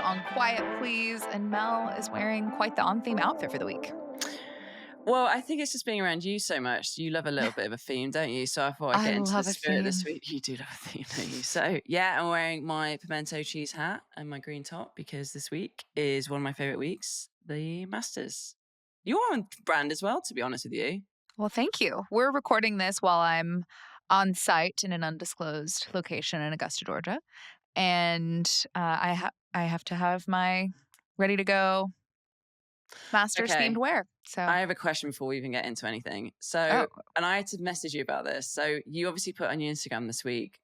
on Quiet Please, and Mel is wearing quite the on-theme outfit for the week. Well, I think it's just being around you so much. You love a little bit of a theme, don't you? So I thought I'd I get into the love a spirit this theme. week. You do love a theme, don't you? So yeah, I'm wearing my pimento cheese hat and my green top because this week is one of my favorite weeks, the Masters. You're on brand as well, to be honest with you. Well, thank you. We're recording this while I'm on site in an undisclosed location in Augusta, Georgia, and I have to have my ready to go Masters themed Okay. wear. So, I have a question before we even get into anything. So, oh, and I had to message you about this. So you obviously put on your Instagram this week,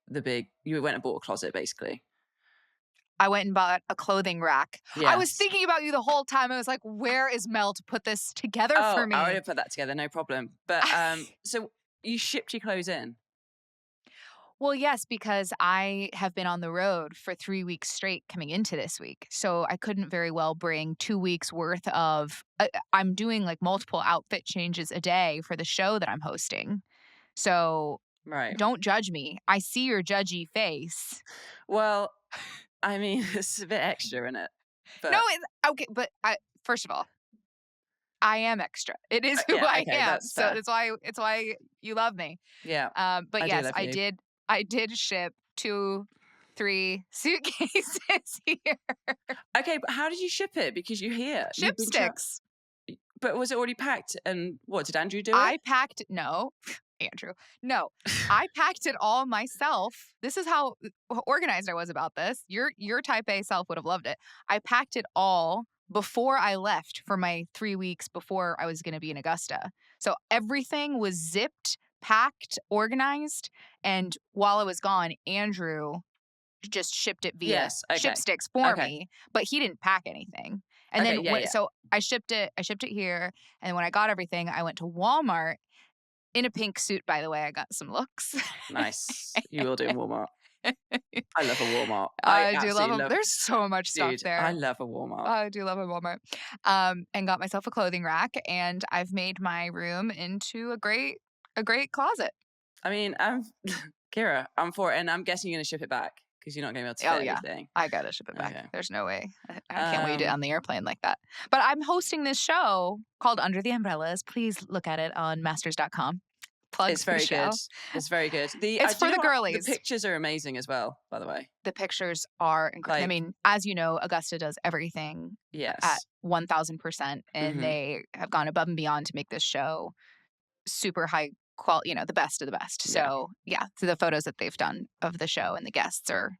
you went and bought a closet basically. I went and bought a clothing rack. I was Yes. thinking about you the whole time. I was like, where is Mel to put this together Oh, for I me? already put that together, no problem. But so you shipped your clothes in. Well, yes, because I have been on the road for 3 weeks straight coming into this week. So I couldn't very well bring 2 weeks worth of I'm doing like multiple outfit changes a day for the show that I'm hosting. So Right. don't judge me. I see your judgy face. Well, I mean, it's a bit extra, isn't it? No, But it's okay, but first of all, I am extra. It is who yeah, I okay, am. that's So fair. it's why you love me. Yeah, But I do yes, love you. I did ship 2, 3 suitcases here. Okay, but how did you ship it? Because you're here. You've been Shipsticks. but was it already packed? And what did Andrew do it? No, Andrew. No, I packed it all myself. This is how organized I was about this. Your type A self would have loved it. I packed it all before I left for my 3 weeks before I was going to be in Augusta. So everything was zipped, packed, organized, and while I was gone, Andrew just shipped it via Yes. Okay. Shipsticks for Okay. me, but he didn't pack anything. And Okay. then Yeah. Yeah. so I shipped it here, and when I got everything, I went to Walmart in a pink suit, by the way. I got some looks. Nice. You will do in Walmart. I love a Walmart. I I do love absolutely them. love. There's so much stuff Dude, I there. love a Walmart. I do love a Walmart. And got myself a clothing rack, and I've made my room into a great closet. I mean, Kira, I'm for it, and I'm guessing you're gonna ship it back because you're not gonna be able to Oh fit yeah, everything. I gotta ship it back. Okay. There's no way. I can't wait to on Um, the airplane like that. But I'm hosting this show called Under the Umbrellas. Please look at it on masters.com. Plug it's for the very good. show. It's very good. It's Do for you the know what? The girlies. pictures are amazing as well, by the way. The pictures are incredible. I Like, mean, as you know, Augusta does everything at yes. 1000%, and Hmm. they have gone above and beyond to make this show super high quality, the best of the best. Yeah. So yeah, so the photos that they've done of the show and the guests are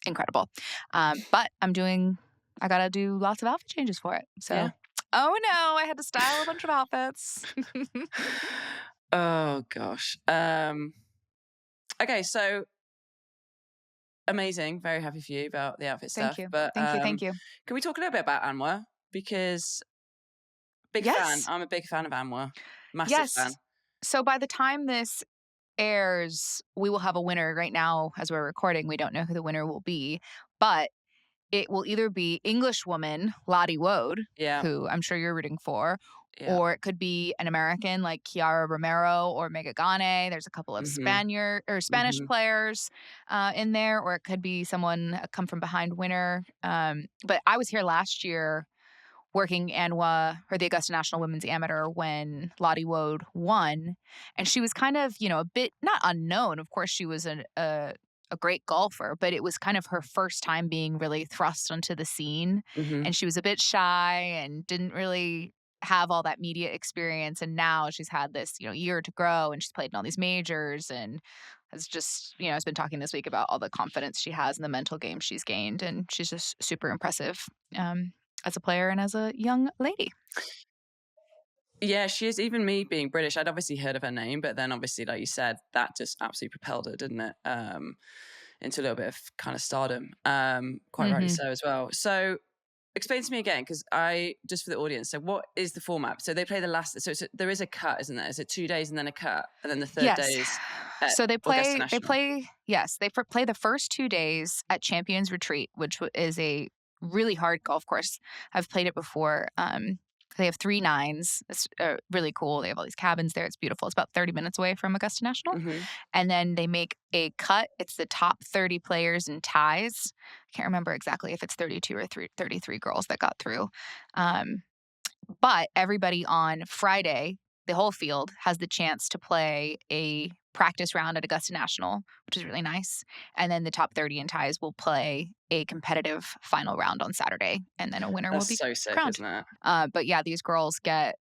incredible. But I got to do lots of outfit changes for it. So, Yeah. oh no, I had to style a bunch of outfits. Oh gosh. Okay, so amazing. Very happy for you about the outfit Thank stuff. you. But Thank you. can we talk a little bit about Anwar? Because big fan. Yes. I'm a big fan of Anwar. Massive fan. Yes. So by the time this airs, we will have a winner. Right now, as we're recording, we don't know who the winner will be, but it will either be Englishwoman Lottie Woad, Yeah. who I'm sure you're rooting for, Yeah. or it could be an American like Kiara Romero or Mega Gane. There's a couple of Mhm. Spanish Mhm. players in there, or it could be someone a come from behind winner. But I was here last year working ANWA or the Augusta National Women's Amateur when Lottie Woad won, and she was kind of a bit not unknown. Of course, she was a great golfer, but it was kind of her first time being really thrust onto the scene. Mhm. And she was a bit shy and didn't really have all that media experience. And now she's had this, year to grow, and she's played in all these majors and has just, has been talking this week about all the confidence she has and the mental game she's gained. And she's just super impressive as a player and as a young lady. Yeah, she is. Even me being British, I'd obviously heard of her name, but then obviously, like you said, that just absolutely propelled her, didn't it? Into a little bit of kind of stardom. Quite rightly so as well. So explain to me again, because just for the audience. So what is the format? So they play the last. So there is a cut, isn't there? Is it 2 days and then a cut, and then the third day is So they Augusta National? play the first 2 days at Champions Retreat, which is a really hard golf course. I've played it before. They have 3 nines. It's really cool. They have all these cabins there. It's beautiful. It's about 30 minutes away from Augusta National. Mm-hmm. And then they make a cut. It's the top 30 players in ties. I can't remember exactly if it's 32 or 33 girls that got through. But everybody on Friday, the whole field has the chance to play a practice round at Augusta National, which is really nice. And then the top 30 in ties will play a competitive final round on Saturday, and then a winner will That's be so sick, crowned. isn't it? But yeah, these girls I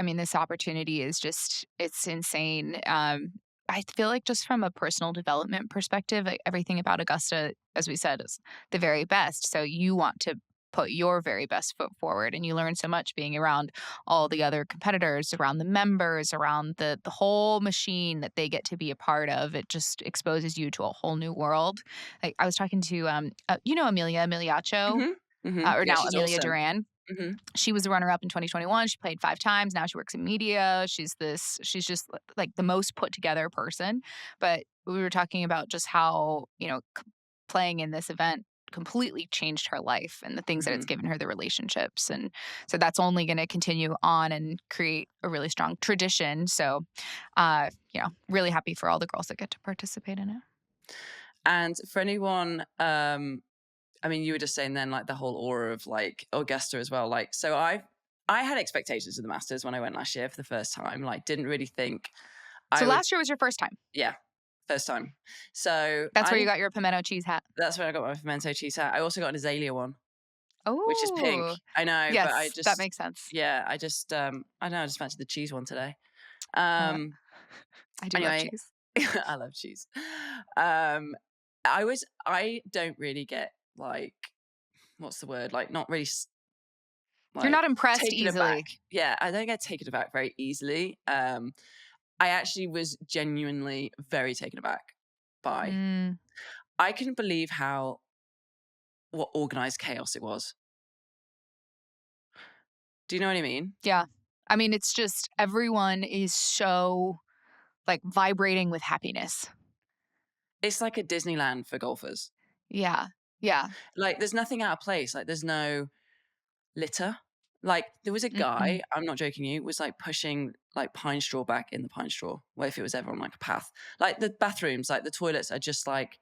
mean, this opportunity is just, it's insane. I feel like just from a personal development perspective, everything about Augusta, as we said, is the very best. So you want to put your very best foot forward, and you learn so much being around all the other competitors, around the members, around the whole machine that they get to be a part of. It just exposes you to a whole new world. Like, I was talking to Amelia Miliacho, Mm-hmm. Mm-hmm. or Yeah, now she's Amelia awesome. Duran. Mm-hmm. She was the runner-up in 2021. She played 5 times. Now she works in media. She's just like the most put together person. But we were talking about just how, playing in this event completely changed her life and the things that it's given her, the relationships. And so that's only going to continue on and create a really strong tradition. So, really happy for all the girls that get to participate in it. And for anyone, I mean, you were just saying then, like, the whole aura of, like, Augusta as well. Like, so I had expectations of the Masters when I went last year for the first time. Like, didn't really think So last year was your first time? Yeah, first time. So that's where you got your pimento cheese hat? That's where I got my pimento cheese hat. I also got an azalea one. Oh, which is pink. I know, yes, but I just, that makes sense. Yeah, I just, I don't know, I just fancied the cheese one today. I do love cheese. I love cheese. I don't really get, like, what's the word? Like, not really, you're not impressed easily. Aback. Yeah, I don't get taken aback very easily. I actually was genuinely very taken aback by. I couldn't believe what organized chaos it was. Do you know what I mean? Yeah. I mean, it's just everyone is so, like, vibrating with happiness. It's like a Disneyland for golfers. Yeah. Yeah. Like, there's nothing out of place. Like, there's no litter. Like, there was a guy, I'm not joking you, was, like, pushing, like, pine straw back in the pine straw. What if it was ever on, like, a path? Like, the bathrooms, like, the toilets are just, like,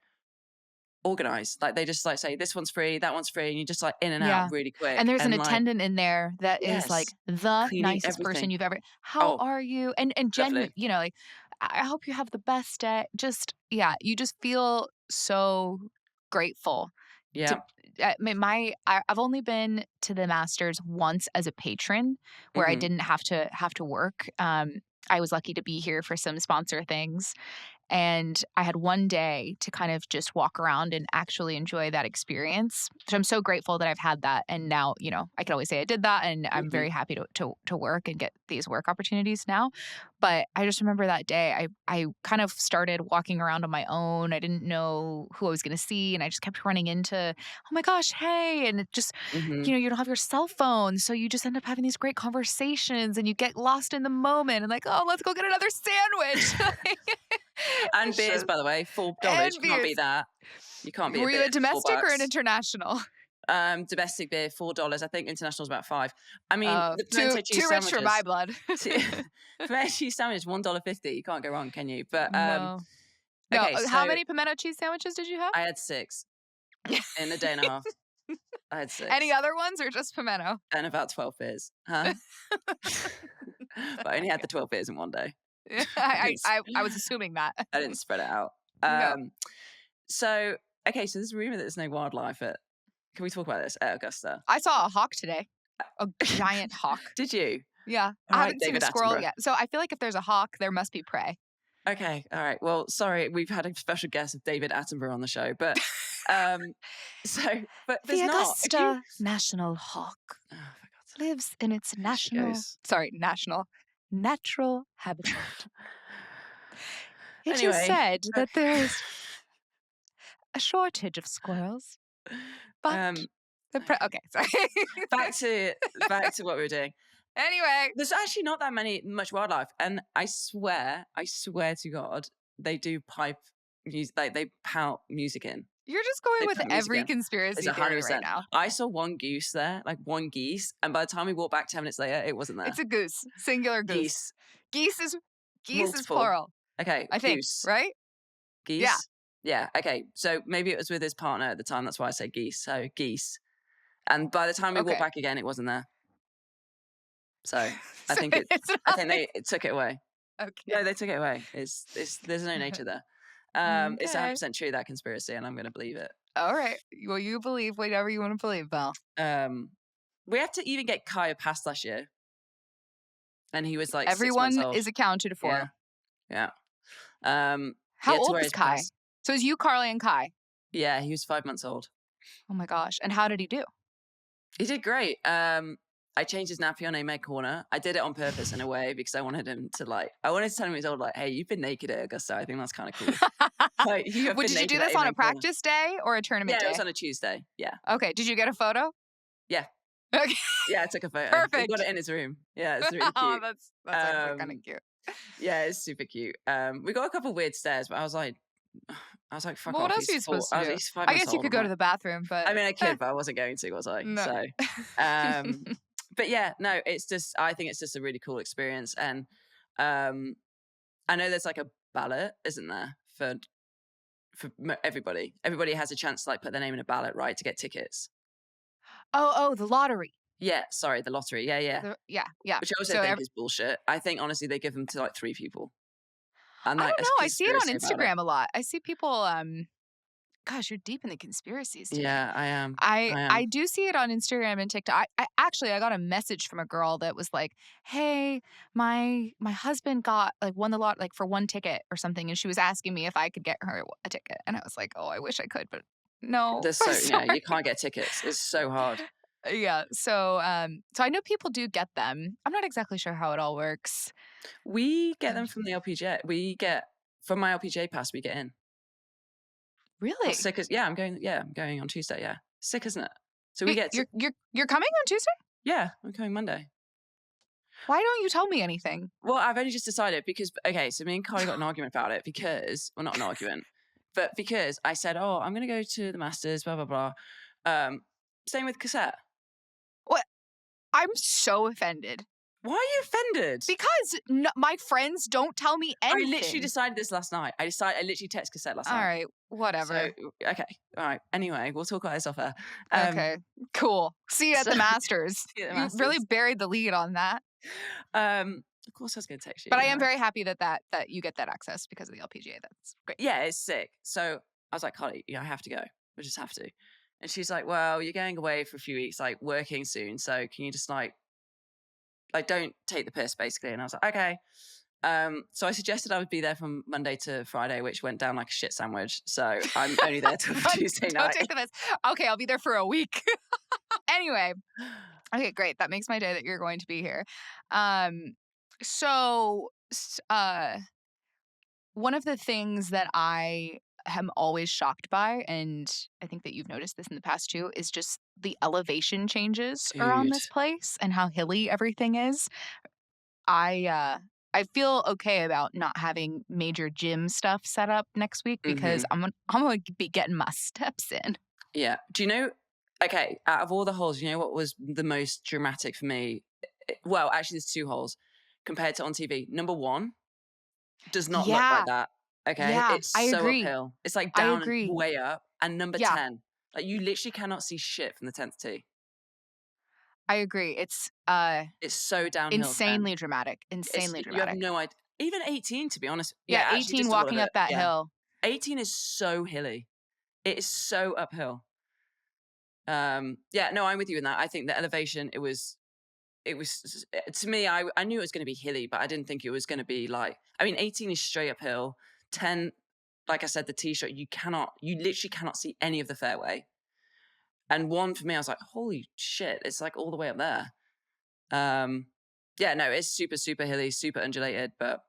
organized. Like, they just, like, say, this one's free, that one's free, and you're just, like, in and out really quick. And there's an attendant in there that is, like, the nicest person you've ever. How are you? And genuine, like, I hope you have the best day. Just, you just feel so grateful. Yeah. I've only been to the Masters once as a patron, where I didn't have to work. I was lucky to be here for some sponsor things. And I had one day to kind of just walk around and actually enjoy that experience. So I'm so grateful that I've had that. And now, I can always say I did that, and I'm very happy to work and get these work opportunities now. But I just remember that day, I kind of started walking around on my own. I didn't know who I was going to see. And I just kept running into, oh my gosh, hey. And it just, you don't have your cell phone. So you just end up having these great conversations, and you get lost in the moment and, like, oh, let's go get another sandwich. And beers, by the way, $4. You can't beat that. You can't beat it. Were you a domestic or an international? Domestic beer, $4. I think international is about $5. I mean, the pimento cheese too rich for my blood. Pimento cheese sandwich, $1.50. You can't go wrong, can you? But no. Okay, so how many pimento cheese sandwiches did you have? I had 6 in a day and a half. I had 6. Any other ones or just pimento? And about 12 beers, huh? But I only had the 12 beers in one day. I was assuming that. I didn't spread it out. So, okay, so there's a rumor that there's no wildlife at. Can we talk about this at Augusta? I saw a hawk today. A giant hawk. Did you? Yeah. I haven't seen a squirrel yet. So I feel like if there's a hawk, there must be prey. Okay. All right. Well, sorry, we've had a special guest of David Attenborough on the show, but but there's the not. Augusta National Hawk lives in its natural habitat. It is said that there is a shortage of squirrels, but okay, sorry. back to what we were doing. Anyway, there's actually not that much wildlife, and I swear to God, they do pipe music. Like, they pout music in. You're just going They with put music every in. conspiracy It's theory right 100%. now. I saw one goose there, like one geese, and by the time we walked back 10 minutes later, it wasn't there. It's a goose, singular goose. Geese, Geese is multiple. plural. Okay, I think, goose. right? Yeah. Geese? Yeah, okay. So maybe it was with his partner at the time. That's why I say geese. So geese. And by the time we walked Okay. back again, it wasn't there. So I So think it's I not think they took it away. okay. No, they took it away. There's no nature there. It's Okay. 100% true, that conspiracy, and I'm going to believe it. All right. Well, you believe whatever you want to believe, Belle. We had to even get Kai a pass last year, and he was like 6 months Everyone old. is accounted for. Yeah. How old is Kai? Pass. So it's you, Carly, and Kai. Yeah, he was 5 months old. Oh my gosh. And how did he do? He did great. I changed his nappy on a med corner. I did it on purpose in a way because I wanted him to I wanted to tell him he's old, like, hey, you've been naked at Augusta. I think that's kind of cool. Like, Did you do this on a practice day or a tournament day? Yeah, it was on a Tuesday. Yeah. Okay. Did you get a photo? Yeah. Okay. Yeah, I took a photo. Perfect. We got it in his room. Yeah, it's really cute. Oh, that's actually kind of cute. Yeah, it's super cute. We got a couple of weird stares, but I was like, fuck off. What else are you supposed to do? He's 5 I months guess you old, could go to the bathroom, but I mean, I could, but I wasn't going to, was I? No. So, but yeah, no, I think it's just a really cool experience. And I know there's like a ballot, isn't there, for everybody. Everybody has a chance to like put their name in a ballot, right, to get tickets. Oh, the lottery. Yeah, sorry, the lottery. Yeah. Yeah. Which I also think is bullshit. I think honestly they give them to like 3 people. And I like, don't know. I see it on conspiracy about Instagram a lot. I see people. Gosh, you're deep in the conspiracies today. Yeah, I am. I do see it on Instagram and TikTok. I actually got a message from a girl that was like, "Hey, my husband got won the lot for one ticket or something," and she was asking me if I could get her a ticket, and I was like, "Oh, I wish I could, but no." You can't get tickets. It's so hard. Yeah. So I know people do get them. I'm not exactly sure how it all works. We get them from the LPGA. We get from my LPGA pass. We get in. Really? Sick as I'm going on Tuesday. Yeah, sick, isn't it? So we get. You're coming on Tuesday? Yeah, I'm coming Monday. Why don't you tell me anything? Well, I've only just decided because so me and Carly got an argument about it because not an argument, but because I said, oh, I'm going to go to the Masters, blah blah blah. Same with cassette. What? I'm so offended. Why are you offended? Because my friends don't tell me anything. I literally decided this last night. I literally texted cassette last night. All right, whatever. So, okay, all right. Anyway, we'll talk about this off air. Okay, cool. See you at the Masters. You really buried the lead on that. Of course I was going to text you. But I am very happy that you get that access because of the LPGA. That's great. Yeah, it's sick. So I was like, Carly, I have to go. We just have to. And she's like, well, you're going away for a few weeks, like working soon. So can you just like don't take the piss, basically. And I was like, okay. So I suggested I would be there from Monday to Friday, which went down like a shit sandwich. So I'm only there till Tuesday night. Don't take the piss. Okay, I'll be there for a week. Anyway. Okay, great. That makes my day that you're going to be here. So one of the things that I am always shocked by, and I think that you've noticed this in the past too, is just the elevation changes around this place and how hilly everything is. I feel okay about not having major gym stuff set up next week because I'm gonna be getting my steps in. Yeah. Do you know? Okay, out of all the holes, you know what was the most dramatic for me? Well, actually, there's 2 holes compared to on TV. Number 1 does not look like that. Okay, yeah, it's so uphill. It's like down and way up. And number 10, like you literally cannot see shit from the 10th tee. I agree. It's so downhill. Insanely dramatic. Insanely dramatic. You have no idea. Even 18, to be honest. Yeah, 18 walking up that hill. 18 is so hilly. It is so uphill. Yeah, no, I'm with you in that. I think the elevation, it was to me, I knew it was going to be hilly, but I didn't think it was going to be 18 is straight uphill. 10, like I said, the tee shot, you literally cannot see any of the fairway. And 1 for me, I was like, holy shit, it's like all the way up there. Yeah, no, it's super, super hilly, super undulated, but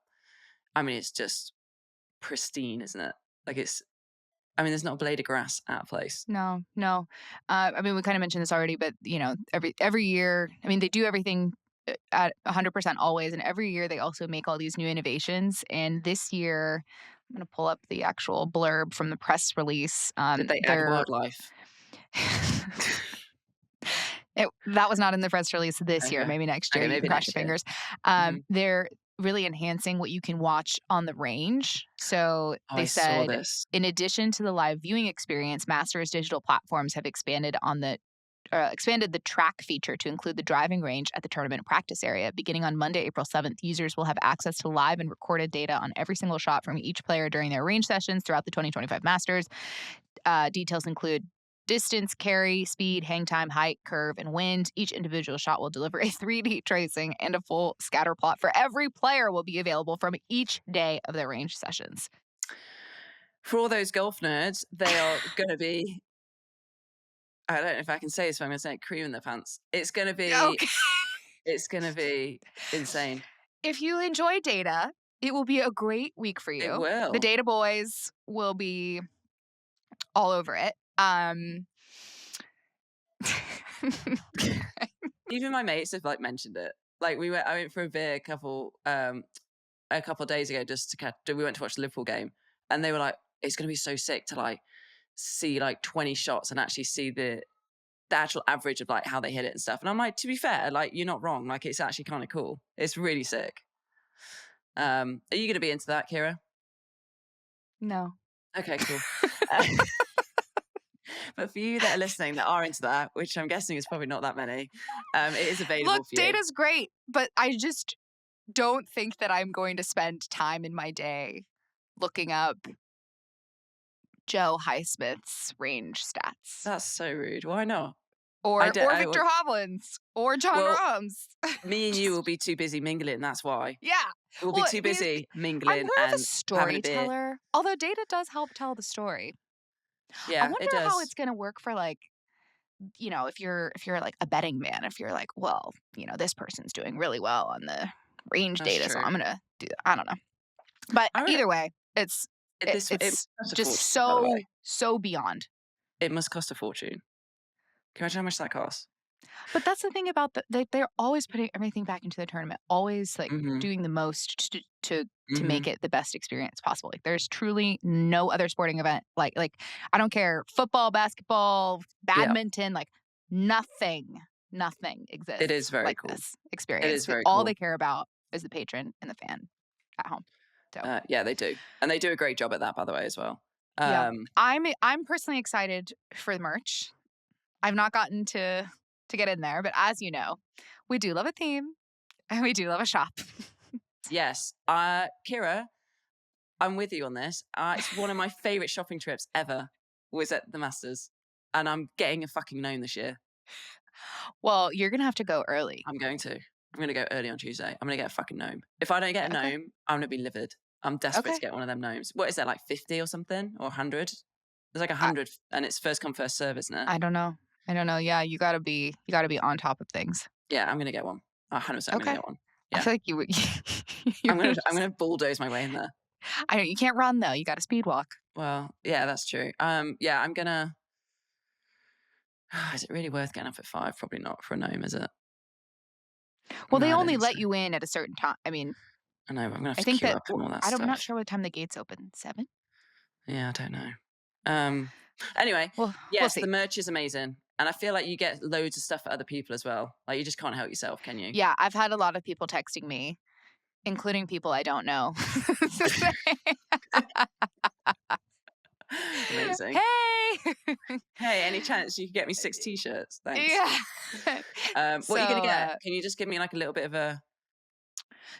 I mean, it's just pristine, isn't it? There's not a blade of grass out of place. No. I mean, we kind of mentioned this already, but every year, I mean, they do everything at 100% always, and every year they also make all these new innovations. And this year, I'm going to pull up the actual blurb from the press release. Did they add wildlife? That was not in the press release this year. Okay. Maybe next year. Okay, You maybe can cross your next year. fingers. Mhm. They're really enhancing what you can watch on the range. So Oh, they I saw said, this. in addition to the live viewing experience, Masters digital platforms have expanded the track feature to include the driving range at the tournament practice area. Beginning on Monday, April 7th, users will have access to live and recorded data on every single shot from each player during their range sessions throughout the 2025 Masters. Details include distance, carry, speed, hang time, height, curve, and wind. Each individual shot will deliver a 3D tracing, and a full scatter plot for every player will be available from each day of their range sessions. For all those golf nerds, they are going to be, I don't know if I can say this, but I'm going to say it, cream in their pants. It's going to be, Okay. it's going to be insane. If you enjoy data, it will be a great week for It you. The will. data boys will be all over it. Even my mates have like mentioned it. Like I went for a beer a couple days ago just to we went to watch the Liverpool game, and they were like, it's going to be so sick to like see like 20 shots and actually see the actual average of like how they hit it and stuff. And I'm like, to be fair, like you're not wrong. Like it's actually kind of cool. It's really sick. Are you going to be into that, Kira? No. Okay, cool. But for you that are listening that are into that, which I'm guessing is probably not that many, it is available Look, for you. data's great, but I just don't think that I'm going to spend time in my day looking up Joe Highsmith's range stats. That's so rude. Why not? Or Victor Hovland's or John Rahm's. Me and you will be too busy mingling. That's why. Yeah. We'll be too busy mingling. I'm more of a having a beer. storyteller, although data does help tell the story. Yeah, I wonder it does. how it's going to work for like, if you're like a betting man, if you're like, well, this person's doing really well on the range That's data, so true. I'm going to do that. I don't know. But either way, it's just so beyond. It must cost a fortune. Can you imagine how much that costs? But that's the thing about they're always putting everything back into the tournament, always like doing the most to make it the best experience possible. Like there's truly no other sporting event like I don't care, football, basketball, badminton, like nothing exists. It is very like cool. This experience. It is very all cool. they care about is the patron and the fan at home. So yeah, they do, and they do a great job at that, by the way, as well. yeah, I'm personally excited for the merch. I've not gotten to get in there, but as you know, we do love a theme and we do love a shop. Yes. Kira, I'm with you on this. It's one of my favorite shopping trips ever was at the Masters, and I'm getting a fucking gnome this year. Well, you're going to have to go early. I'm going to go early on Tuesday. I'm going to get a fucking gnome. If I don't get a gnome, I'm going to be livid. I'm desperate to get one of them gnomes. What is that, like 50 or something? Or 100? There's like 100, and it's first come, first serve, isn't it? I don't know. Yeah, you gotta be on top of things. Yeah, I'm gonna get one. 100% I'm gonna get one. Yeah. I feel like you would. I'm gonna bulldoze my way in there. I know you can't run though. You got to speed walk. Well, yeah, that's true. Yeah, I'm gonna. Is it really worth getting up at 5? Probably not for a gnome, is it? Well, they only let you in at a certain time. I mean, I know. But I'm gonna have to queue up and all that stuff. I'm not sure what time the gates open. 7? Yeah, I don't know. Anyway, yes, the merch is amazing. And I feel like you get loads of stuff for other people as well. Like you just can't help yourself, can you? Yeah, I've had a lot of people texting me, including people I don't know. Amazing. Hey, any chance you could get me 6 t-shirts? Thanks. Yeah. What are you gonna get? Can you just give me like a little bit of a...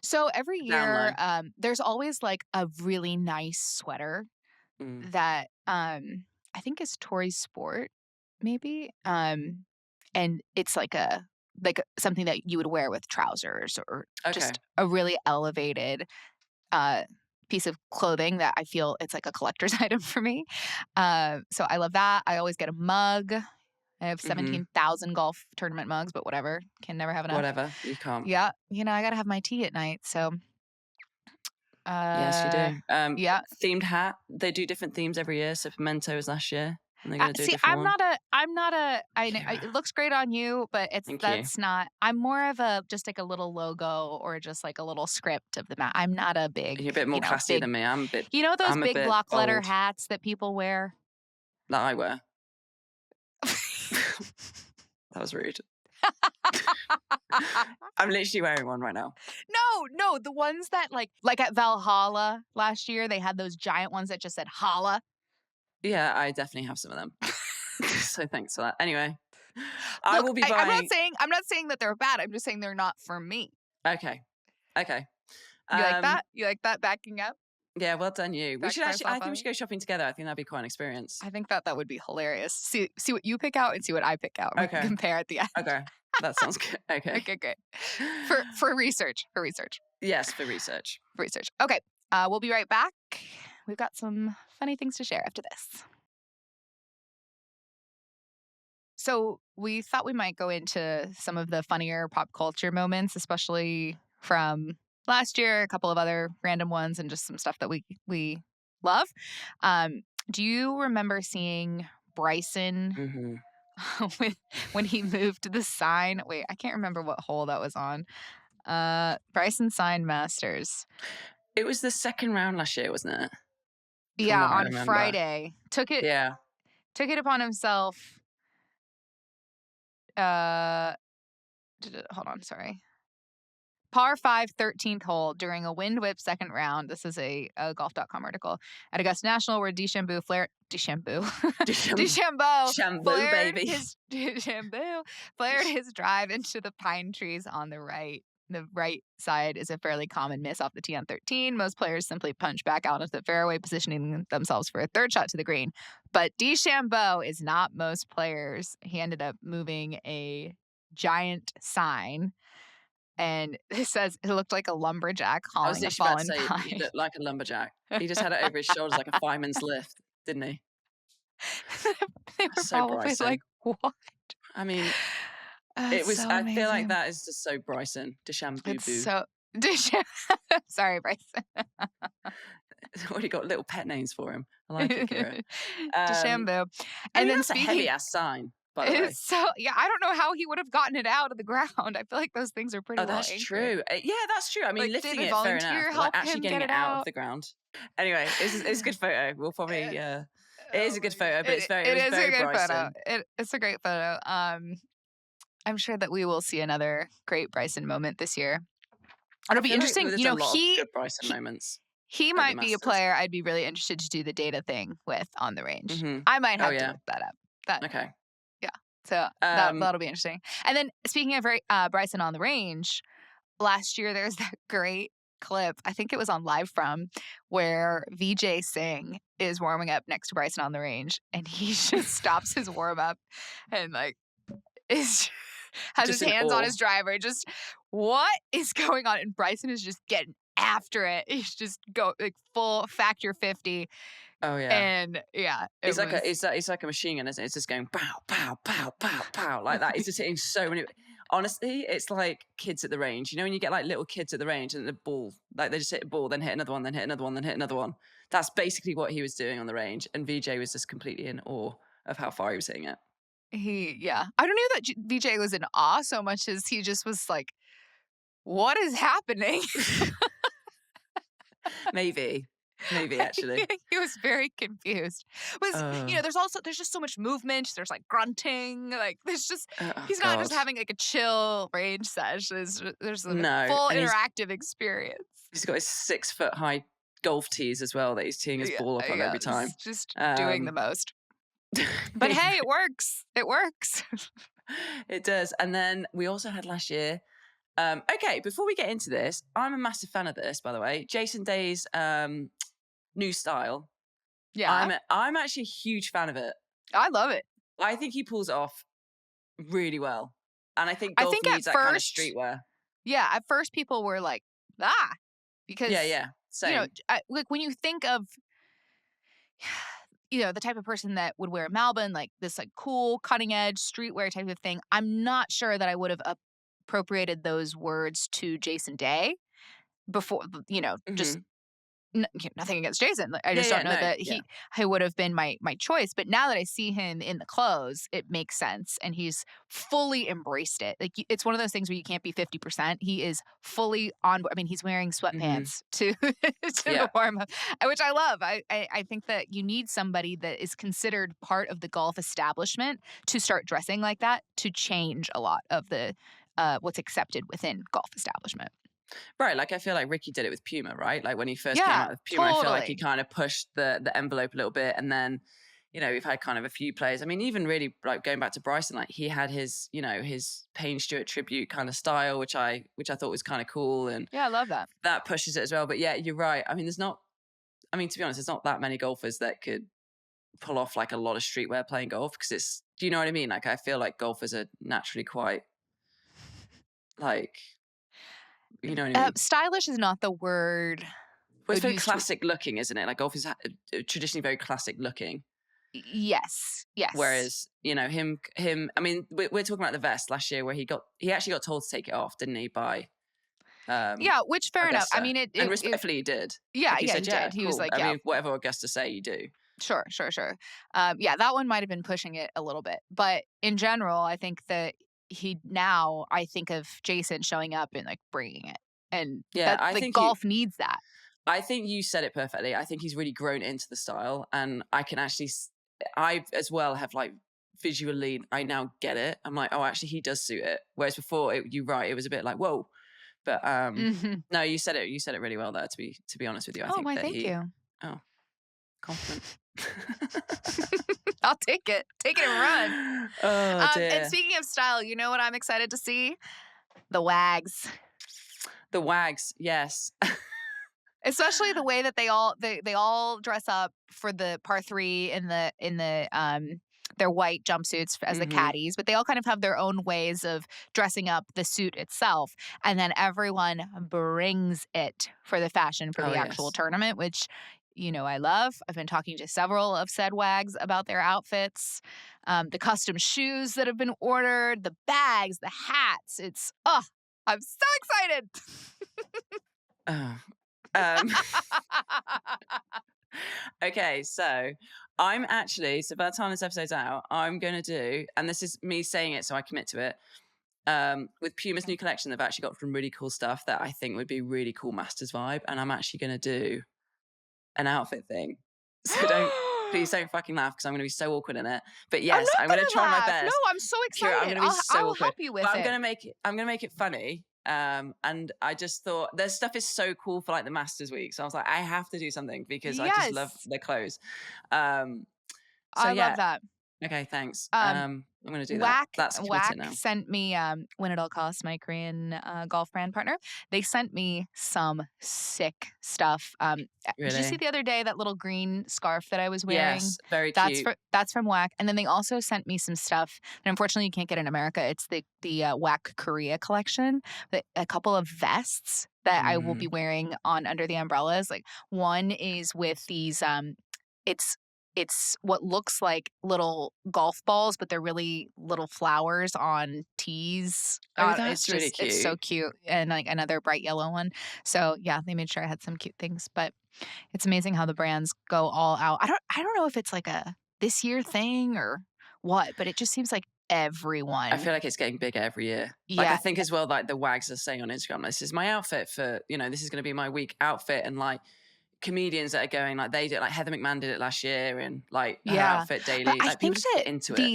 So every year, there's always like a really nice sweater that I think is Tory Sport, maybe. And it's like something that you would wear with trousers or just a really elevated piece of clothing that I feel it's like a collector's item for me. So I love that. I always get a mug. I have 17,000 golf tournament mugs, but whatever. Can never have enough. Whatever. You can't. Yeah. I got to have my tea at night. So. Yes, you do. Yeah. Themed hat. They do different themes every year. So Pimento was last year. And they're going to do a See, different one. it looks great on you, but Thank you. that's not, I'm more of just like a little logo or just like a little script of the map. I'm not a big, You're a bit more classy than me. those I'm a big bit block letter bold. hats that people wear? That I wear. That was rude. I'm literally wearing one right now. No, the ones that like at Valhalla last year, they had those giant ones that just said Holla. Yeah, I definitely have some of them. So thanks for that. Anyway, I Look, will be buying. I'm not saying that they're bad. I'm just saying they're not for me. Okay. You like that? You like that backing up? Yeah, well done you. We should actually. I think we off should go shopping together. I think that'd be quite an experience. I think that would be hilarious. See what you pick out and see what I pick out. We can compare at the end. Okay, that sounds good. Okay. Okay, great. For research. Yes, for research. Okay, we'll be right back. We've got some funny things to share after this. So we thought we might go into some of the funnier pop culture moments, especially from last year, a couple of other random ones, and just some stuff that we love. Do you remember seeing Bryson when he moved the sign? Wait, I can't remember what hole that was on. Bryson Sign Masters. It was the second round last year, wasn't it? Yeah, on Friday. Took it upon himself. Hold on, sorry. Par 5, 13th hole during a wind whip second round. This is a golf.com article. At Augusta National, where DeChambeau flared his drive into the pine trees on the right. The right side is a fairly common miss off the tee on 13. Most players simply punch back out into the fairway, positioning themselves for a third shot to the green. But DeChambeau is not most players. He ended up moving a giant sign, and it says it looked like a lumberjack hauling a fallen pine. He looked like a lumberjack. He just had it over his shoulders like a fireman's lift, didn't he? They were probably Bryson. Like, what? I mean, it was. So I feel like that is just so Bryson. DeChambeau. Sorry, Bryson. Already got little pet names for him. I like it, Kira. DeChambeau. And then that's a heavy ass sign. By the way. So yeah, I don't know how he would have gotten it out of the ground. I feel like those things are pretty. Oh, that's true. Yeah, that's true. I mean, lifting it, fair enough. Like actually getting it out of the ground. Anyway, it's a good photo. We'll probably. It is a good photo, but it's very Bryson. It's a great photo. I'm sure that we will see another great Bryson moment this year. It'll be interesting. Like good Bryson moments. He might be a player I'd be really interested to do the data thing with on the range. I might have to look that up. Okay. Yeah. So that'll be interesting. And then speaking of Bryson on the range, last year there's that great clip, I think it was on Live From, where Vijay Singh is warming up next to Bryson on the range, and he just stops his warm up and has his hands on his driver. Just what is going on? And Bryson is just getting after it. He's just full factor 50. Oh yeah. And yeah, it's like a machine gun, isn't it? It's just going pow, pow, pow, pow, pow like that. He's just hitting so many. Honestly, it's like kids at the range. You know when you get like little kids at the range and the ball, like they just hit a ball, then hit another one, then hit another one, then hit another one. That's basically what he was doing on the range. And VJ was just completely in awe of how far he was hitting it. I don't know that VJ was in awe so much as he just was like, what is happening? Maybe actually. He was very confused. There's just so much movement. There's like grunting. Like there's just he's not just having like a chill range session. There's a full interactive experience. He's got his 6-foot high golf tees as well that he's teeing his ball up on every time. Just doing the most. But hey, it works. It works. It does. And then we also had last year. Okay, before we get into this, I'm a massive fan of this, by the way. Jason Day's new style. Yeah. I'm actually a huge fan of it. I love it. I think he pulls it off really well. And I think golf needs that kind of streetwear. Yeah, at first people were like, because same. Like when you think of the type of person that would wear Malbon, like this like cool cutting edge streetwear type of thing, I'm not sure that I would have appropriated those words to Jason Day before, just nothing against Jason. Like, I Yeah, just yeah, don't know no, that yeah. he would have been my choice. But now that I see him in the clothes, it makes sense, and he's fully embraced it. Like it's one of those things where you can't be 50%. He is fully on. I mean, he's wearing Mhm. sweatpants to Yeah. the warm up, which I love. I think that you need somebody that is considered part of the golf establishment to start dressing like that to change a lot of the what's accepted within golf establishment. Right, like, I feel like Ricky did it with Puma, right? Like, when he first came Yeah, out with Puma, I feel like he totally. kinda pushed the envelope a little bit, and then, we've had kind of a few players. I mean, even really, like, going back to Bryson, like, he had his, his Payne Stewart tribute kinda style, which I thought was kinda cool, and Yeah, I love that. that pushes it as well. But yeah, you're right. I mean, to be honest, there's not that many golfers that could pull off, like, a lot of streetwear playing golf because do you know what I mean? Like, I feel like golfers are naturally quite, like, you know what I mean? Stylish is not the word Well, I it's would very use to. classic looking, isn't it? Like golf is traditionally very classic looking. Yes, yes. Whereas, him. I mean, we're talking about the vest last year where he actually got told to take it off, didn't he? By Yeah, which fair enough. I Augusta, mean, and it respectfully, he did. yeah, Like he yeah, said, he yeah, did. He was cool. like, I yeah, mean, whatever Augusta say, you do. sure, sure, sure. Yeah, that one might have been pushing it a little bit, but in general, I think that I think of Jason showing up and like bringing it, and Yeah, that like golf needs that. I think you said it perfectly. I think he's really grown into the style, and I can actually, I as well have like visually, I now get it. I'm like, oh, actually, he does suit it. Whereas before, you're right, it was a bit like, whoa. But Hmm. no, you said it. You said it really well there. To be honest with you, I Oh, think why? that Thank he. you. Oh, compliment. I'll take it. Take it and run. Oh And dear. speaking of style, you know what I'm excited to see? The wags. The wags, yes. Especially the way that they all dress up for the par 3 in the their white jumpsuits as the Hmm. caddies, but they all kind of have their own ways of dressing up the suit itself, and then everyone brings it for the fashion for Oh the actual yes. tournament, which I love. I've been talking to several of said wags about their outfits, the custom shoes that have been ordered, the bags, the hats. I'm so excited. Oh. Um, okay, so by the time this episode's out, I'm gonna do, and this is me saying it, so I commit to it. With Puma's new collection, they've actually got some really cool stuff that I think would be really cool Masters vibe, and I'm actually gonna do an outfit thing. So please don't fucking laugh because I'm gonna be so awkward in it. But I'm yes, not I'm gonna gonna try my laugh. No, best. I'm so Kira, I'm excited. gonna be I so will awkward. help you But with it. I'm gonna make it funny. And I just thought their stuff is so cool for like the Masters week. So I was like, I have to do something because I just love Yes, their clothes. Um, so I love yeah, that. okay, thanks. Um, I'm gonna do that. Whack That's committed Whack now. sent me When It All Costs, my Korean golf brand partner. They sent me some sick stuff. Did you see Really? the other day that little green scarf that I was wearing? Yes, very cute. That's from Whack. And then they also sent me some stuff that unfortunately you can't get in America. It's the Whack Korea collection. A couple of vests that I will be Mm. wearing on under the umbrellas. Like one is with these it's it's what looks like little golf balls, but they're really little flowers on tees. Oh, It's that's really just it's so cute. cute, and like another bright yellow one. So yeah, they made sure I had some cute things. But it's amazing how the brands go all out. I don't know if it's like a this year thing or what, but it just seems like I everyone. feel like it's getting bigger every year. Like I Yeah, think as well, like the wags are saying on Instagram, this is my outfit for, this is going to be my week outfit. And like comedians that are going, like they did, like Heather McMahon did it last year and like her yeah. outfit But daily. I Like people think just that get into it.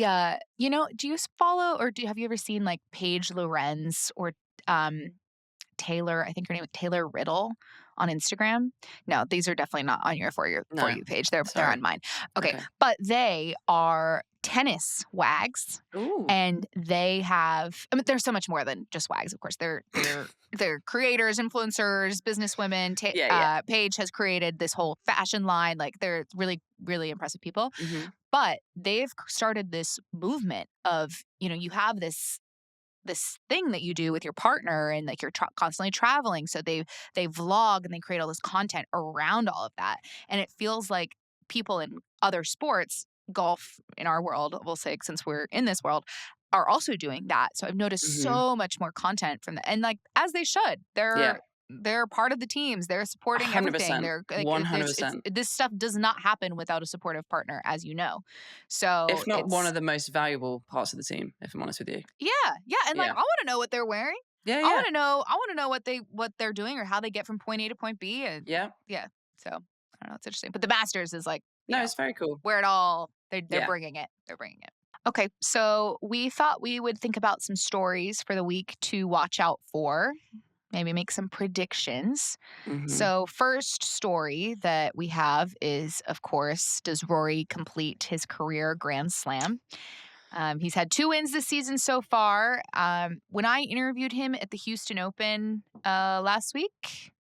do you follow or have you ever seen like Paige Lorenz or um Taylor, I think her name is Taylor Riddle on Instagram. No, these are definitely not on your for No, you page. They're on sorry. mine. Okay, Okay. but they are tennis wags, Ooh. and they have. I mean, there's so much more than just wags. Of course, they're creators, influencers, businesswomen. Yeah, yeah. Paige has created this whole fashion line. Like they're really really impressive people. Hmm. But they've started this movement of you have this thing that you do with your partner and like you're constantly traveling, so they vlog and they create all this content around all of that, and it feels like people in other sports, golf in our world, we'll say, since we're in this world, are also doing that. So I've noticed Hmm. so much more content from the and like as they should. Yeah. they're part of the teams. They're supporting everything. 100%. They're like, there's 100%. this stuff does not happen without a supportive partner, as you know. So If not one it's of the most valuable parts of the team, if I'm honest with you. yeah, and like Yeah. I want to know what they're wearing. Yeah, I yeah. want to know what they're doing or how they get from point A to point B, and Yeah. yeah. So I don't know, it's interesting. But the Masters is like, No, it's very cool. where it all they're Yeah. bringing it. They're bringing it. Okay, so we thought we would think about some stories for the week to watch out for. Maybe make some predictions. Mhm. So, first story that we have is, of course, does Rory complete his career Grand Slam? He's had 2 wins this season so far. When I interviewed him at the Houston Open last week,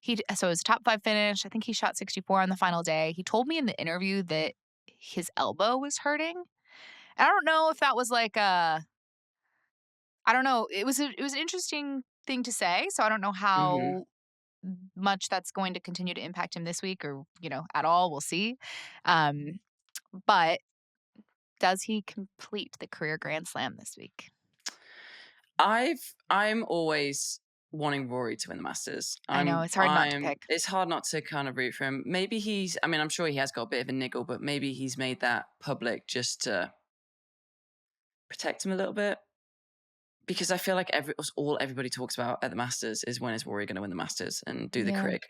so it was a top 5 finish. I think he shot 64 on the final day. He told me in the interview that his elbow was hurting. I don't know if that was like a, I don't know. It was an interesting thing to say. So I don't know Mhm. how much that's going to continue to impact him this week or, at all. We'll see. Um, but does he complete the career Grand Slam this week? I'm always wanting Rory to win the Masters. I know it's hard not to pick. It's hard not to kind of root for him. Maybe I mean, I'm sure he has got a bit of a niggle, but maybe he's made that public just to protect him a little bit. Because I feel like all everybody talks about at the Masters is when is Rory going to win the Masters and do the Yeah. career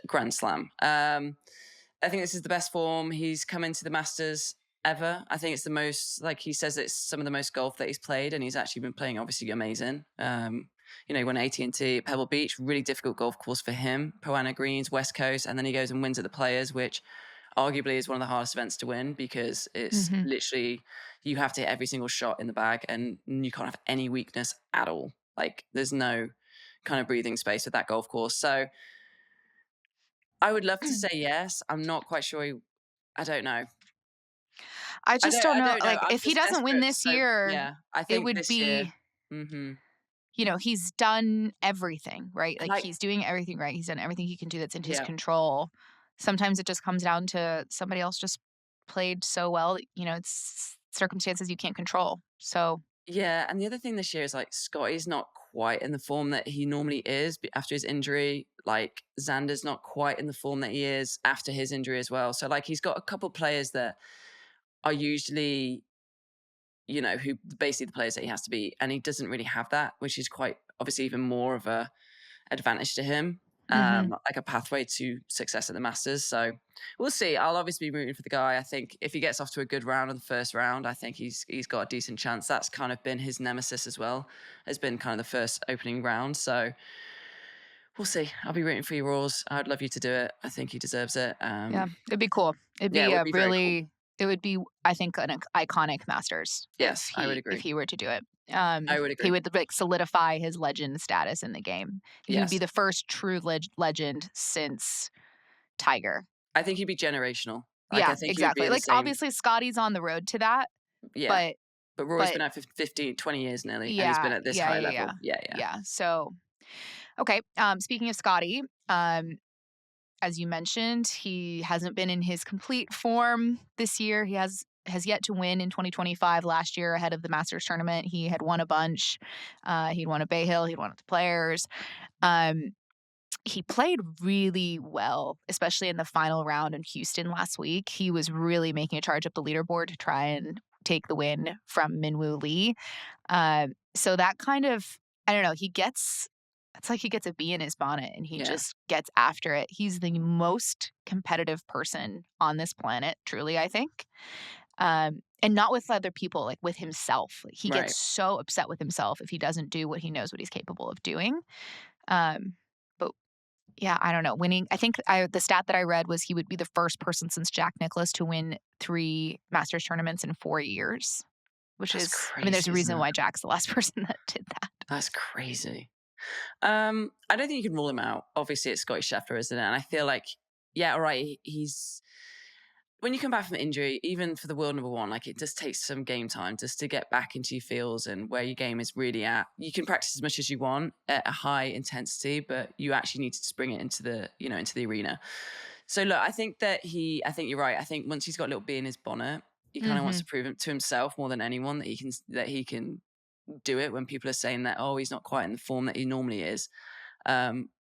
Grand Slam. I think this is the best form he's come into the Masters ever. I think it's the most, like he says, it's some of the most golf that he's played, and he's actually been playing obviously amazing. He won AT&T at Pebble Beach, really difficult golf course for him. Poana Greens, West Coast, and then he goes and wins at the Players, which arguably is one of the hardest events to win because it's literally you have to hit every single shot in the bag and you can't have any weakness at all. Like there's no kind of breathing space with that golf course. So I would love to say yes. I'm not quite sure. I don't know. I just don't I know. don't know. Like, I'm if he just doesn't win desperate. this So year, yeah, I it think would this year. be, Mm-hmm. he's done everything, right? Like, Like he's doing everything right. He's done everything he can do that's in his yeah, control. Sometimes it just comes down to somebody else just played so well, it's circumstances you can't control. So, yeah. And the other thing this year is like Scotty's not quite in the form that he normally is after his injury. Like Xander's not quite in the form that he is after his injury as well. So like he's got a couple players that are usually, who basically the players that he has to beat, and he doesn't really have that, which is quite obviously even more of a advantage to him, like a pathway to success at the Masters. So we'll see. I'll obviously be rooting for the guy. I think if he gets off to a good round in the first round, I think he's got a decent chance. That's kind of been his nemesis as well, has been kind of the first opening round. So we'll see. I'll be rooting for you, Rawls. I'd love you to do it. I think he deserves it. yeah, it'd be cool. It'd Yeah, be it would a be very cool. really, it would be, I think, an iconic Masters Yes, I would if agree. he were to do it. I would He agree. would like solidify his legend status in the game. He would be Yes. the first true legend since Tiger. I think he'd be generational. Like, Yeah, I think he would be exactly. in the Like, same. obviously Scotty's on the road to that, Yeah. but But Rory's but been out for 15, 20 years nearly, and he's been yeah, at this yeah, high yeah, yeah, level. Yeah, yeah. yeah. So okay. Speaking of Scotty, as you mentioned, he hasn't been in his complete form this year. He has yet to win in 2025. Last year, ahead of the Masters tournament, he had won a bunch. He'd won at Bay Hill. He'd won at the Players. He played really well, especially in the final round in Houston last week. He was really making a charge up the leaderboard to try and take the win from Minwoo Lee. So that kind of, I don't know, it's like he gets a bee in his bonnet and he Yeah. just gets after it. He's the most competitive person on this planet, truly, I think. And not with other people, like with himself. Like, he Right. gets so upset with himself if he doesn't do what he knows what he's capable of doing. But yeah, I don't know. Winning, I think the stat that I read was he would be the first person since Jack Nicklaus to win 3 Masters tournaments in 4 years, which That's is, I mean, there's crazy, a isn't reason it? why Jack's the last person that did that. That's crazy. I don't think you can rule him out. Obviously, it's Scotty Scheffler, isn't it? And I feel like, yeah, all right, he's when you come back from injury, even for the world number one, like it just takes some game time just to get back into your feels and where your game is really at. You can practice as much as you want at a high intensity, but you actually need to bring it into the arena. So look, I think you're right. I think once he's got a little bee in his bonnet, he kind of wants to prove it to himself more than anyone that he can do it when people are saying that, oh, he's not quite in the form that he normally is.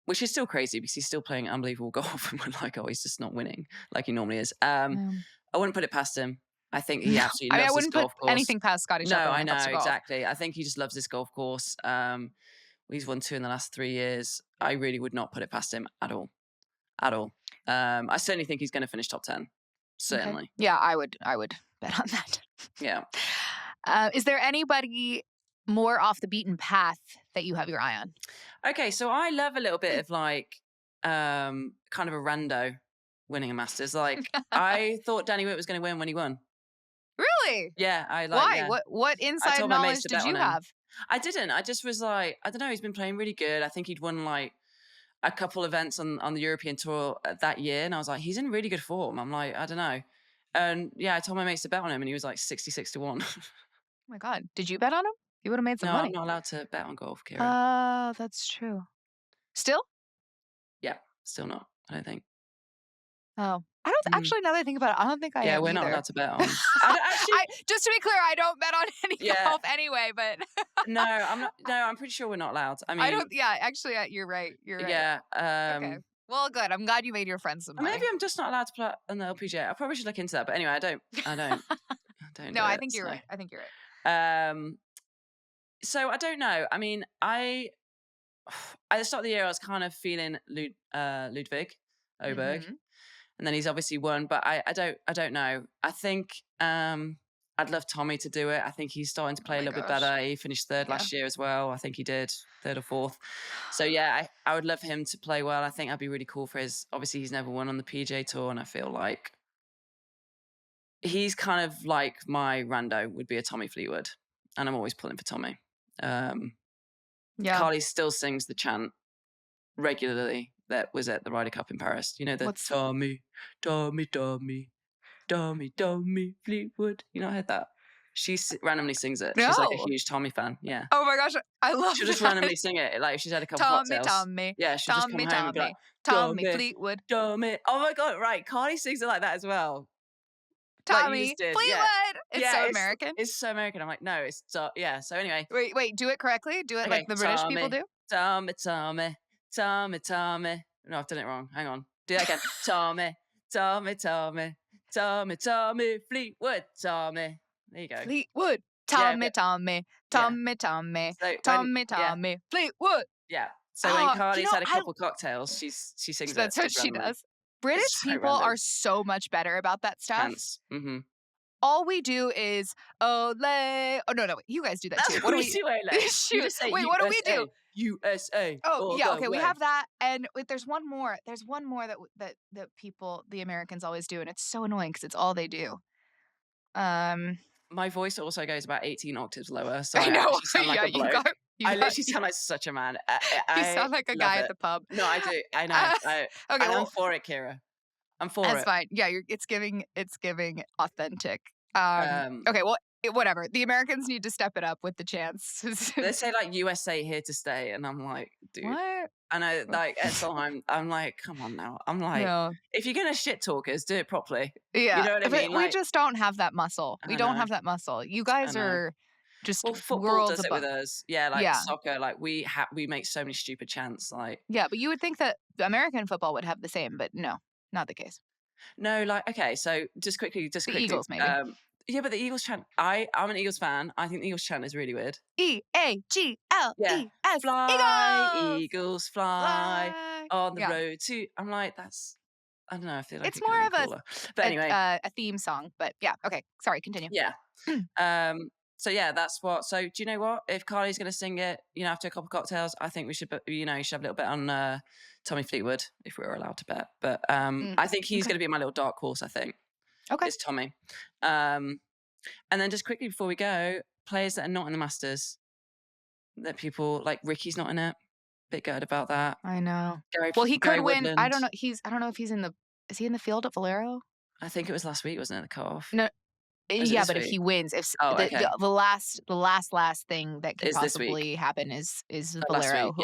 which is still crazy because he's still playing unbelievable golf, and we're like, oh, he's just not winning like he normally is. I wouldn't put it past him. I think he No. absolutely I mean, I loves this wouldn't put golf course. anything past Scotty No, Scheffler when I it know comes to golf. exactly. I think he just loves this golf course. He's won 2 in the last 3 years. I really would not put it past him at all. At all. I certainly think he's going to finish top 10. Certainly. Okay. Yeah, I would bet on that. Yeah. Is there anybody more off the beaten path that you have your eye on? Okay, so I love a little bit of like kind of a rando winning a Masters. Like I thought Danny Witt was going to win when he won. Really? Yeah, Why? Yeah. What inside knowledge did you have? I didn't. I just was like, I don't know. He's been playing really good. I think he'd won like a couple events on the European tour that year, and I was like, he's in really good form. I'm like, I don't know. And yeah, I told my mates to bet on him, and he was like 66-1. Oh my God. Did you bet on him? You would have made some No, money. I'm not allowed to bet on golf, Kira. Oh, that's true. Still? Yeah, still not. I don't think. Oh, I don't actually. Now that I think about it, I don't think I am. Yeah, we're either. not allowed to bet on. I don't actually. Just to be clear, I don't bet on any golf anyway. But no, I'm not. No, I'm pretty sure we're not allowed. I mean, I don't. Yeah, actually, you're right. You're right. Yeah. Okay. Well, good. I'm glad you made your friends some money. Maybe I'm just not allowed to play on the LPGA. I probably should look into that. But anyway, I don't. No, I think you're right. I think you're right. So I don't know. I mean, at the start of the year, I was kind of feeling Ludwig Oberg, and then he's obviously won. But I don't know. I think I'd love Tommy to do it. I think he's starting to play a little bit better. He finished third last year as well. I think he did third or fourth. So yeah, I would love him to play well. I think that'd be really cool for his. Obviously, he's never won on the PGA Tour, and I feel like he's kind of like my rando would be a Tommy Fleetwood, and I'm always pulling for Tommy. Carly still sings the chant regularly that was at the Ryder Cup in Paris. You know, the Tommy, Tommy, Tommy, Tommy, Tommy Fleetwood. You not heard that? She randomly sings it. No. She's like a huge Tommy fan. Yeah. Oh my gosh, I love. She'll just randomly sing it. Like if she's had a couple cocktails. Tommy, yeah, she'll just come home and be like, Tommy Fleetwood, Tommy. Oh my God, right? Carly sings it like that as well. Tommy Fleetwood. Yeah. It's so American. It's so American. I'm like, no, it's so yeah. So anyway, wait, do it correctly. Do it like the British people do. Tommy, Tommy, Tommy, Tommy. No, I've done it wrong. Hang on. Do that again. Tommy, Tommy, Tommy, Tommy, Tommy, Fleetwood, Tommy. There you go. Fleetwood, Tommy, Tommy, Tommy, Tommy, Tommy, Tommy, Fleetwood. Yeah. So when Carly's had a couple cocktails, she sings it. That's what she does. British people are so much better about that stuff. Mm-hmm. All we do is ole. Oh no, wait, you guys do that too. What do we do? Shoot. Wait, what do we do? USA. Oh yeah, okay. We have that, and wait, there's one more. There's one more that people, the Americans, always do, and it's so annoying because it's all they do. My voice also goes about 18 octaves lower, so I know. Sound like a bloke. I literally sound like such a man. You sound like a guy at the pub. No, I do. I know. Okay, I'm for it, Kira. I'm for it. That's fine. Yeah, it's giving authentic. Okay, well, whatever. The Americans need to step it up with the chants. They say like USA here to stay, and I'm like, dude. What? And I like at time I'm like, come on now. I'm like, if you're gonna shit talk us, do it properly. Yeah, you know what I mean. We just don't have that muscle. We don't have that muscle. You guys are just football does it with us. Yeah, like soccer. Like we make so many stupid chants. Like but you would think that American football would have the same, but no, not the case. No, like okay. So just quickly, Eagles maybe. Yeah, but the Eagles chant. I'm an Eagles fan. I think the Eagles chant is really weird. EAGLES. Fly, Eagles fly on the road to. I'm like, that's. I don't know. I feel like it's more of but anyway, a theme song. But yeah, okay. Sorry, continue. Yeah. So yeah, that's what. So do you know what? If Carly's going to sing it, after a couple of cocktails, I think we should. You should have a little bit on Tommy Fleetwood if we were allowed to bet. But I think he's going to be my little dark horse. I think. Okay. It's Tommy. And then just quickly before we go, players that are not in the Masters, that people like Ricky's not in it. Bit gutted about that. I know. Gary, well, he could win. Woodland. I don't know. I don't know if he's in the. Is he in the field at Valero? I think it was last week, wasn't it? The cutoff. No. Yeah, but if he wins, the last thing that could possibly happen is Valero.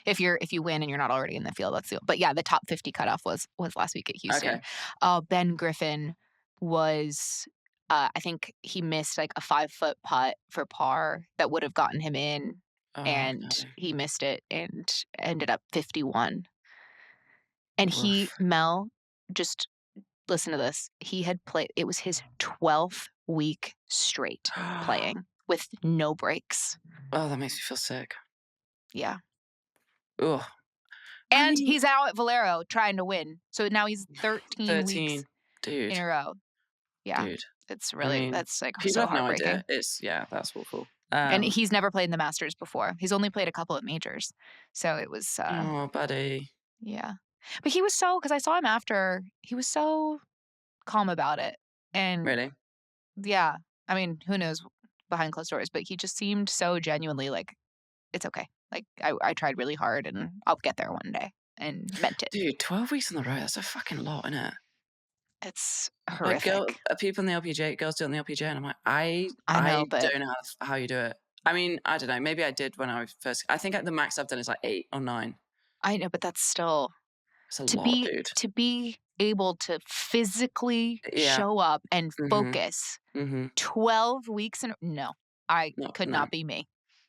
If you win and you're not already in the field, that's but yeah, the top 50 cutoff was last week at Houston. Okay. Ben Griffin was I think he missed like a 5-foot putt for par that would have gotten him in, and he missed it and ended up 51. And Mel, just listen to this. He had played, it was his 12th week straight playing with no breaks. Oh, that makes me feel sick. Yeah. Ugh. And he's out at Valero trying to win. So now he's 13 weeks dude. in a row. Yeah. Dude. It's really, that's like people so have no heartbreaking. idea. That's awful. And he's never played in the Masters before. He's only played a couple of majors. So it was. Oh, buddy. Yeah. But he was because I saw him after, he was so calm about it. And Really? yeah. I mean, who knows behind closed doors, but he just seemed so genuinely like, it's okay. Like, I tried really hard and I'll get there one day, and meant it. Dude, 12 weeks on the road, that's a fucking lot, isn't it? It's horrific. Like, people in the LPGA, girls do it in the LPGA, and I'm like, I know, but don't know how you do it. I mean, I don't know. Maybe I did when I was first. I think the max I've done is like 8 or 9. I know, but that's still it's a lot, dude. To be able to physically show up and focus 12 weeks no, could not be me.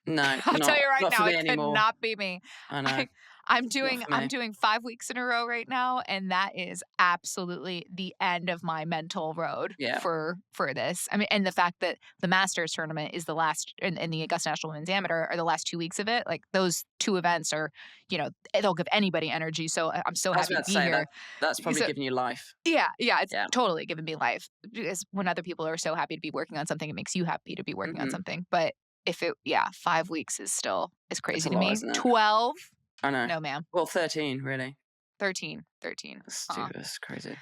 No, I'll tell you right now, it could not be me. I know. I'm doing 5 weeks in a row right now, and that is absolutely the end of my mental road for this. I mean, and the fact that the Masters tournament is the last, and the Augusta National Women's Amateur are the last 2 weeks of it. Like, those two events are, they'll give anybody energy. So I'm so happy to be here. That's probably giving you life. Yeah, it's totally given me life. Because when other people are so happy to be working on something, it makes you happy to be working on something. But 5 weeks is crazy to me. 12. I know. No, ma'am. Well, 13, really. 13. That's crazy.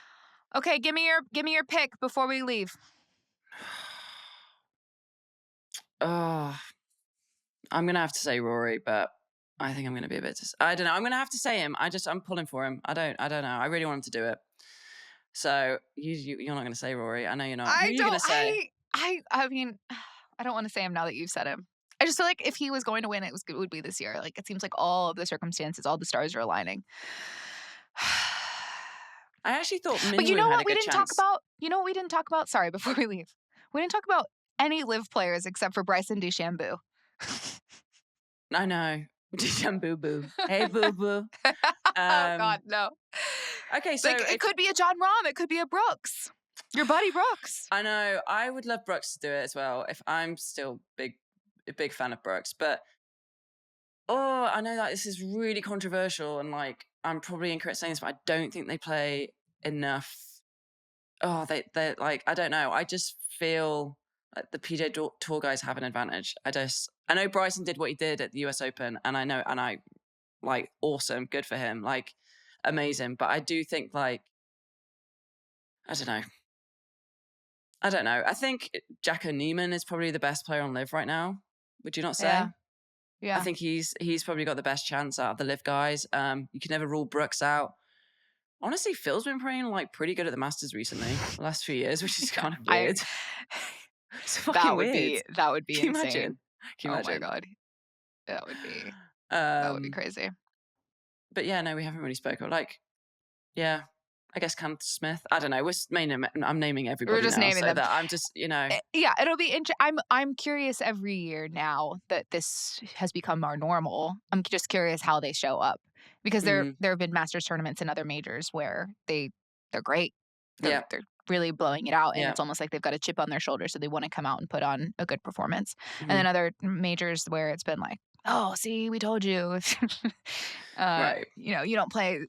Okay, give me your pick before we leave. Oh, I'm gonna have to say Rory, but I think I'm gonna be a bit. I don't know. I'm gonna have to say him. I'm pulling for him. I don't know. I really want him to do it. So you're not gonna say Rory. I know you're not. Who are you gonna say? I mean, I don't want to say him now that you've said him. I just feel like if he was going to win, it would be this year. Like, it seems like all of the circumstances, all the stars are aligning. I actually thought Minwoo but you know had what a we good didn't chance. talk about? You know what we didn't talk about? Sorry, before we leave. We didn't talk about any live players except for Bryson DeChambeau. I know. DeChambeau. Hey, boo-boo. Oh, God, no. Okay, so it could be a John Rahm. It could be a Brooks. Your buddy Brooks. I know. I would love Brooks to do it as well. If I'm still a big fan of Brooks, but I know that this is really controversial, and like, I'm probably incorrect saying this, but I don't think they play enough. They like, I don't know. I just feel like the PGA Tour guys have an advantage. I know Bryson did what he did at the US Open, and I like, awesome, good for him, like, amazing. But I do think, like, I don't know. I think Jacko Neiman is probably the best player on LIV right now. Would you not say? Yeah. I think he's probably got the best chance out of the LIV guys. You can never rule Brooks out. Honestly, Phil's been playing like pretty good at the Masters recently, the last few years, which is kind of weird. It's fucking weird. That would be Can you insane. imagine? Can you imagine? Oh my God. That would be crazy. But yeah, no, we haven't really spoken. Like, yeah, I guess Cam Smith. I don't know. I'm naming everybody. We're just now, naming so them. that I'm just, Yeah, it'll be interesting. I'm curious every year now that this has become our normal. I'm just curious how they show up, because there have been Masters tournaments and other majors where they're great. They're really blowing it out, and it's almost like they've got a chip on their shoulder, so they want to come out and put on a good performance. And then other majors where it's been like, oh, see, we told you. Right. You don't play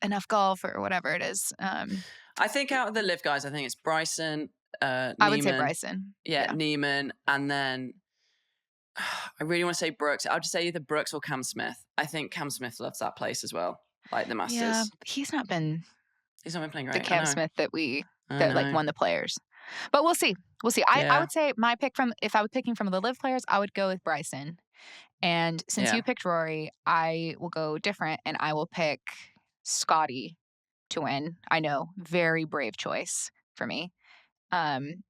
enough golf or whatever it is. I think out of the LIV guys, I think it's Bryson, Neiman. I would say Bryson. Yeah, Neiman, and then I really want to say Brooks. I'll just say either Brooks or Cam Smith. I think Cam Smith loves that place as well, like the Masters. Yeah, he's not been playing great. The Cam Smith that like won the Players. But we'll see. I would say my pick if I was picking from the LIV players, I would go with Bryson. And since you picked Rory, I will go different, and I will pick Scotty to win. I know, very brave choice for me. And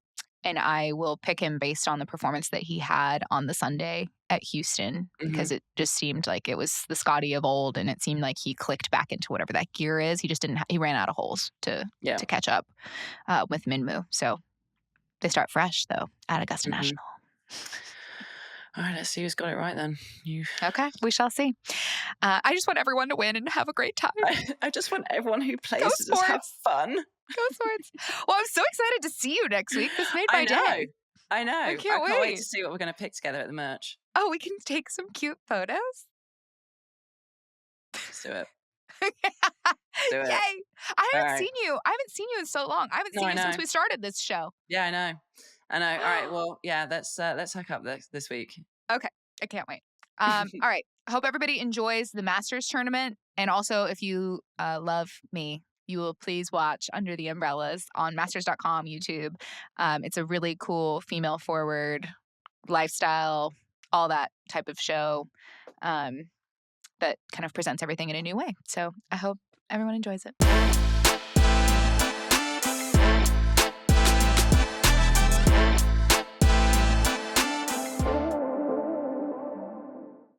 I will pick him based on the performance that he had on the Sunday at Houston, because it just seemed like it was the Scotty of old, and it seemed like he clicked back into whatever that gear is. He just he ran out of holes to catch up with Minwoo. So they start fresh though at Augusta National. All right, let's see who's got it right then. Okay, we shall see. I just want everyone to win and have a great time. I just want everyone who plays Go to just have sports. fun. Go Swords. Well, I'm so excited to see you next week. This made my I know. day. I know. I can't wait wait. to see what we're going to pick together at the merch. Oh, we can take some cute photos. Let's do it. Yay! I haven't seen you. I haven't seen you in so long. I haven't seen you since we started this show. Yeah, I know. All right. Well, yeah. Let's hook up this week. Okay, I can't wait. All right. I hope everybody enjoys the Masters tournament, and also if you love me, you will please watch Under the Umbrellas on Masters.com, YouTube. It's a really cool female-forward lifestyle, all that type of show that kind of presents everything in a new way. So I hope everyone enjoys it.